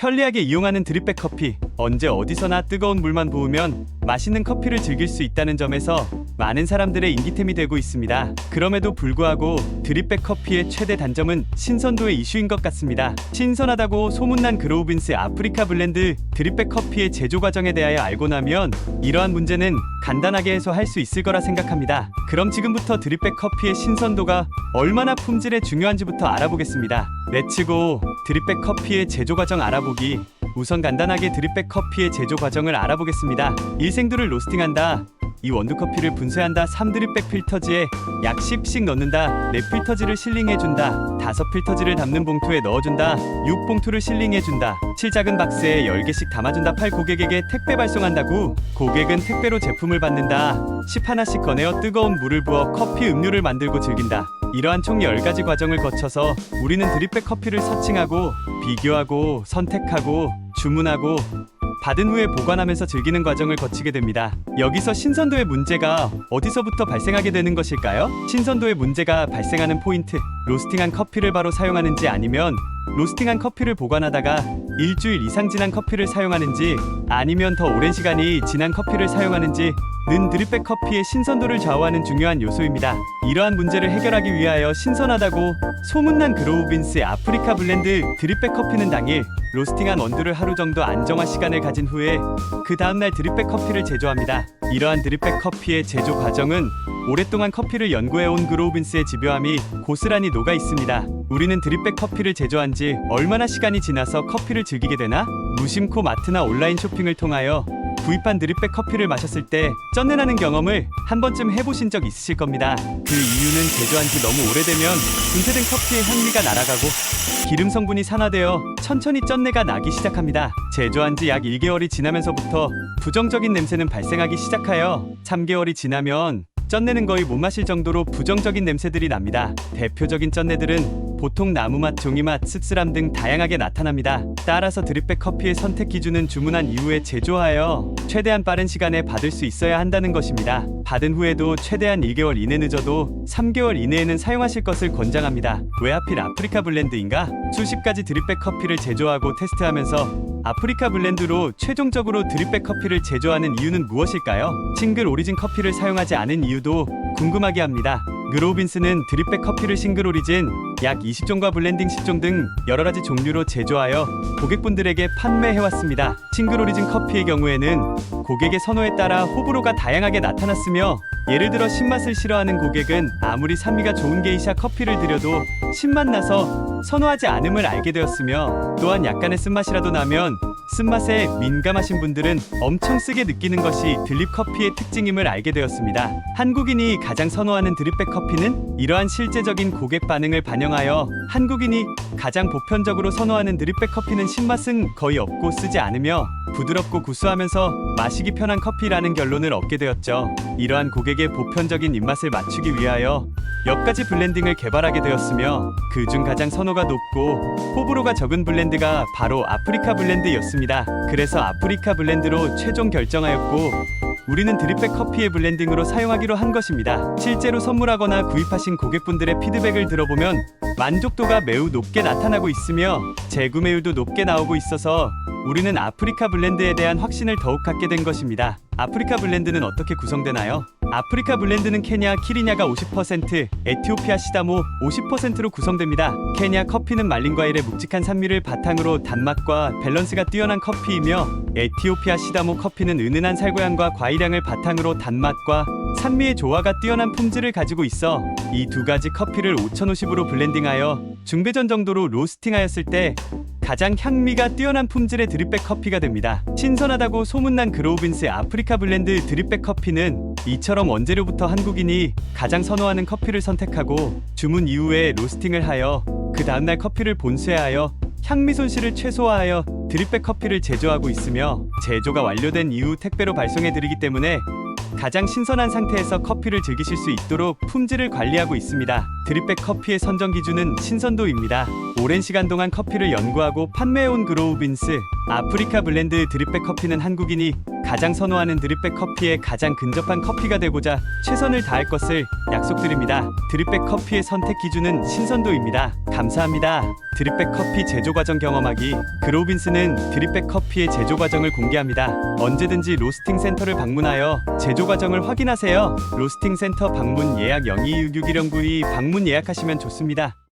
편리하게 이용하는 드립백 커피. 언제 어디서나 뜨거운 물만 부으면 맛있는 커피를 즐길 수 있다는 점에서 많은 사람들의 인기템이 되고 있습니다. 그럼에도 불구하고 드립백 커피의 최대 단점은 신선도의 이슈인 것 같습니다. 신선하다고 소문난 그로우빈스 아프리카 블렌드 드립백 커피의 제조 과정에 대하여 알고 나면 이러한 문제는 간단하게 해소할 수 있을 거라 생각합니다. 그럼 지금부터 드립백 커피의 신선도가 얼마나 품질에 중요한지부터 알아보겠습니다. 렛츠고! 드립백 커피의 제조 과정 알아보기. 우선 간단하게 드립백 커피의 제조 과정을 알아보겠습니다. 1생두를 로스팅한다. 2 원두커피를 분쇄한다. 3 드립백 필터지에 약 10씩 넣는다. 4 필터지를 실링해준다. 5 필터지를 담는 봉투에 넣어준다. 6 봉투를 실링해준다. 7 작은 박스에 10개씩 담아준다. 8 고객에게 택배 발송한다. 9 고객은 택배로 제품을 받는다. 10 하나씩 꺼내어 뜨거운 물을 부어 커피 음료를 만들고 즐긴다. 이러한 총 10가지 과정을 거쳐서 우리는 드립백 커피를 서칭하고 비교하고 선택하고 주문하고 받은 후에 보관하면서 즐기는 과정을 거치게 됩니다. 여기서 신선도의 문제가 어디서부터 발생하게 되는 것일까요? 신선도의 문제가 발생하는 포인트. 로스팅한 커피를 바로 사용하는지 아니면 로스팅한 커피를 보관하다가 일주일 이상 지난 커피를 사용하는지 아니면 더 오랜 시간이 지난 커피를 사용하는지 는 드립백 커피의 신선도를 좌우하는 중요한 요소입니다. 이러한 문제를 해결하기 위하여 신선하다고 소문난 그로우빈스 아프리카 블렌드 드립백 커피는 당일 로스팅한 원두를 하루 정도 안정화 시간을 가진 후에 그 다음날 드립백 커피를 제조합니다. 이러한 드립백 커피의 제조 과정은 오랫동안 커피를 연구해온 그로우빈스의 집요함이 고스란히 녹아 있습니다. 우리는 드립백 커피를 제조한 지 얼마나 시간이 지나서 커피를 즐기게 되나? 무심코 마트나 온라인 쇼핑을 통하여 구입한 드립백 커피를 마셨을 때 쩐내나는 경험을 한 번쯤 해보신 적 있으실 겁니다. 그 이유는 제조한 지 너무 오래되면 분쇄된 커피의 향미가 날아가고 기름 성분이 산화되어 천천히 쩐내가 나기 시작합니다. 제조한 지 약 1개월이 지나면서부터 부정적인 냄새는 발생하기 시작하여 3개월이 지나면 쩐내는 거의 못 마실 정도로 부정적인 냄새들이 납니다. 대표적인 쩐내들은 보통 나무맛, 종이맛, 씁쓸함 등 다양하게 나타납니다. 따라서 드립백 커피의 선택 기준은 주문한 이후에 제조하여 최대한 빠른 시간에 받을 수 있어야 한다는 것입니다. 받은 후에도 최대한 1개월 이내 늦어도 3개월 이내에는 사용하실 것을 권장합니다. 왜 하필 아프리카 블렌드인가? 수십 가지 드립백 커피를 제조하고 테스트하면서 아프리카 블렌드로 최종적으로 드립백 커피를 제조하는 이유는 무엇일까요? 싱글 오리진 커피를 사용하지 않은 이유도 궁금하게 합니다. 그로우빈스는 드립백 커피를 싱글 오리진, 약 20종과 블렌딩 10종 등 여러가지 종류로 제조하여 고객분들에게 판매해왔습니다. 싱글 오리진 커피의 경우에는 고객의 선호에 따라 호불호가 다양하게 나타났으며 예를 들어 신맛을 싫어하는 고객은 아무리 산미가 좋은 게이샤 커피를 드려도 신맛 나서 선호하지 않음을 알게 되었으며 또한 약간의 쓴맛이라도 나면 쓴맛에 민감하신 분들은 엄청 쓰게 느끼는 것이 드립 커피의 특징임을 알게 되었습니다. 한국인이 가장 선호하는 드립백 커피는 이러한 실제적인 고객 반응을 반영하여 한국인이 가장 보편적으로 선호하는 드립백 커피는 신맛은 거의 없고 쓰지 않으며 부드럽고 구수하면서 마시기 편한 커피라는 결론을 얻게 되었죠. 이러한 고객의 보편적인 입맛을 맞추기 위하여 몇 가지 블렌딩을 개발하게 되었으며 그중 가장 선호가 높고 호불호가 적은 블렌드가 바로 아프리카 블렌드였습니다. 그래서 아프리카 블렌드로 최종 결정하였고 우리는 드립백 커피의 블렌딩으로 사용하기로 한 것입니다. 실제로 선물하거나 구입하신 고객분들의 피드백을 들어보면 만족도가 매우 높게 나타나고 있으며 재구매율도 높게 나오고 있어서 우리는 아프리카 블렌드에 대한 확신을 더욱 갖게 된 것입니다. 아프리카 블렌드는 어떻게 구성되나요? 아프리카 블렌드는 케냐 키리냐가 50%, 에티오피아 시다모 50%로 구성됩니다. 케냐 커피는 말린 과일의 묵직한 산미를 바탕으로 단맛과 밸런스가 뛰어난 커피이며 에티오피아 시다모 커피는 은은한 살구향과 과일향을 바탕으로 단맛과 산미의 조화가 뛰어난 품질을 가지고 있어 이 두 가지 커피를 5050으로 블렌딩하여 중배전 정도로 로스팅하였을 때 가장 향미가 뛰어난 품질의 드립백 커피가 됩니다. 신선하다고 소문난 그로우빈스 아프리카 블렌드 드립백 커피는 이처럼 원재료부터 한국인이 가장 선호하는 커피를 선택하고 주문 이후에 로스팅을 하여 그 다음날 커피를 본쇄하여 향미 손실을 최소화하여 드립백 커피를 제조하고 있으며 제조가 완료된 이후 택배로 발송해드리기 때문에 가장 신선한 상태에서 커피를 즐기실 수 있도록 품질을 관리하고 있습니다. 드립백 커피의 선정 기준은 신선도입니다. 오랜 시간 동안 커피를 연구하고 판매해온 그로우빈스 아프리카 블렌드 드립백 커피는 한국인이 가장 선호하는 드립백 커피에 가장 근접한 커피가 되고자 최선을 다할 것을 약속드립니다. 드립백 커피의 선택 기준은 신선도입니다. 감사합니다. 드립백 커피 제조 과정 경험하기. 그로빈스는 드립백 커피의 제조 과정을 공개합니다. 언제든지 로스팅 센터를 방문하여 제조 과정을 확인하세요. 로스팅 센터 방문 예약 02661092 방문 예약하시면 좋습니다.